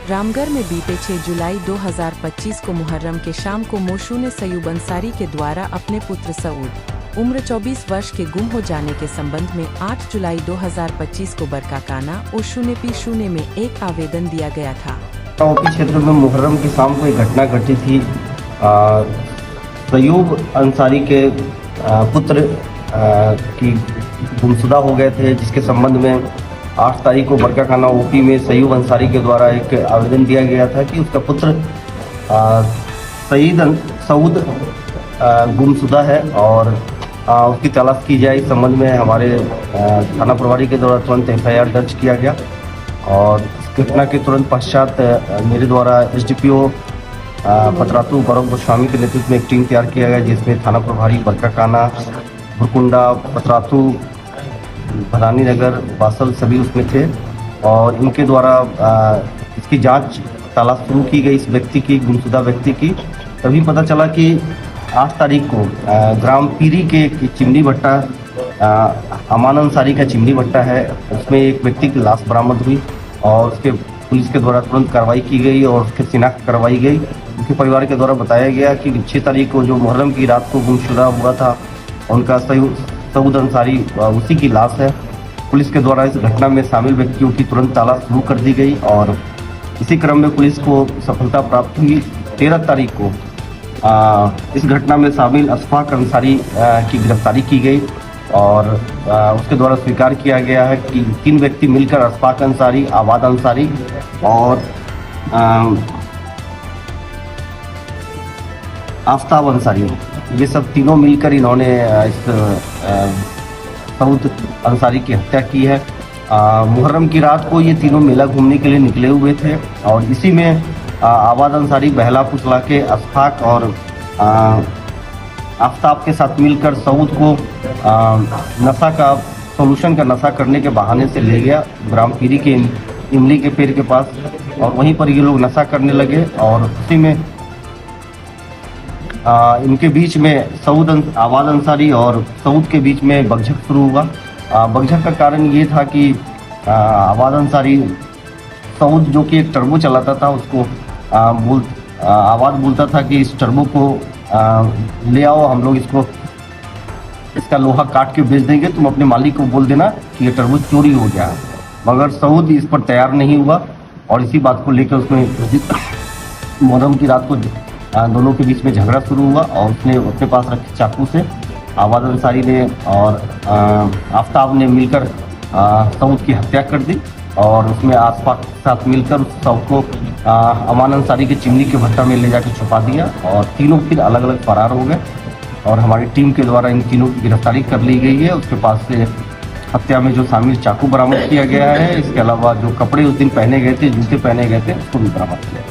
रामगढ़ में बीते 6 जुलाई 2025 को मुहर्रम के शाम को मोशून सयूब अंसारी के द्वारा अपने पुत्र सऊद उम्र 24 वर्ष के गुम हो जाने के संबंध में 8 जुलाई 2025 को बरकाकाना और शून्य में एक आवेदन दिया गया था। ओपी क्षेत्र में मुहर्रम की शाम को एक घटना घटी थी। सयूब अंसारी के पुत्र की गुमशुदा हो गए थे, जिसके संबंध में 8 तारीख को बरकाकाना ओपी में सयूब अंसारी के द्वारा एक आवेदन दिया गया था कि उसका पुत्र सऊद गुमशुदा है और उसकी तलाश की जाए। इस संबंध में हमारे थाना प्रभारी के द्वारा तुरंत FIR दर्ज किया गया और इस घटना के तुरंत पश्चात मेरे द्वारा SDPO पतरातू गौरव गोस्वामी के नेतृत्व में एक टीम तैयार किया गया, जिसमें थाना प्रभारी बरकाकाना, भुरकुंडा, पतरातू, भरानी नगर, बासल सभी उसमें थे और इनके द्वारा इसकी जांच तलाश शुरू की गई। इस व्यक्ति की, गुमशुदा व्यक्ति की, तभी पता चला कि 8 तारीख को ग्राम पीरी के चिमनी भट्टा, अमान अंसारी का चिमनी भट्टा है, उसमें एक व्यक्ति की लाश बरामद हुई और उसके पुलिस के द्वारा तुरंत कार्रवाई की गई और उसकी शिनाख्त करवाई गई। उनके परिवार के द्वारा बताया गया कि 6 तारीख को जो मुहर्रम की रात को गुमशुदा हुआ था, उनका सऊद अंसारी उसी की लाश है। पुलिस के द्वारा इस घटना में शामिल व्यक्तियों की तुरंत तलाश शुरू कर दी गई और इसी क्रम में पुलिस को सफलता प्राप्त हुई। 13 तारीख को इस घटना में शामिल अशफाक अंसारी की गिरफ्तारी की गई और उसके द्वारा स्वीकार किया गया है कि 3 व्यक्ति मिलकर अशफाक अंसारी, आबाद अंसारी और आफ्ताब अंसारी, ये सब तीनों मिलकर इन्होंने इस सऊद अंसारी की हत्या की है। मुहर्रम की रात को ये तीनों मेला घूमने के लिए निकले हुए थे और इसी में आबाद अंसारी बहला फुसला के अशफाक और आफ्ताब के साथ मिलकर सऊद को नशा का सोल्यूशन का नशा करने के बहाने से ले गया ग्राम पीरी के इमली के पेड़ के पास और वहीं पर ये लोग नशा करने लगे और उसी में इनके बीच में आबाद अंसारी और सऊद के बीच में बकझक शुरू हुआ। बकझक का कारण ये था कि आबाद अंसारी सऊद, जो कि एक टर्बो चलाता था, उसको आबाद बोलता था कि इस टर्बो को ले आओ, हम लोग इसका लोहा काट के बेच देंगे, तुम अपने मालिक को बोल देना कि ये टर्बो चोरी हो गया। मगर सऊद इस पर तैयार नहीं हुआ और इसी बात को लेकर उसमें मुहर्रम की रात को दोनों के बीच में झगड़ा शुरू हुआ और उसने अपने पास रखे चाकू से आबाद अंसारी ने और आफ्ताब ने मिलकर सऊद की हत्या कर दी और उसमें आसपास के साथ मिलकर उस शव को अमान अंसारी के चिमनी के भट्टा में ले जाकर छुपा दिया और तीनों फिर अलग अलग फरार हो गए और हमारी टीम के द्वारा इन तीनों की गिरफ्तारी कर ली गई है। उसके पास से हत्या में जो शामिल चाकू बरामद किया गया है, इसके अलावा जो कपड़े उस दिन पहने गए थे, जूते पहने गए थे, उसको भी बरामद किया।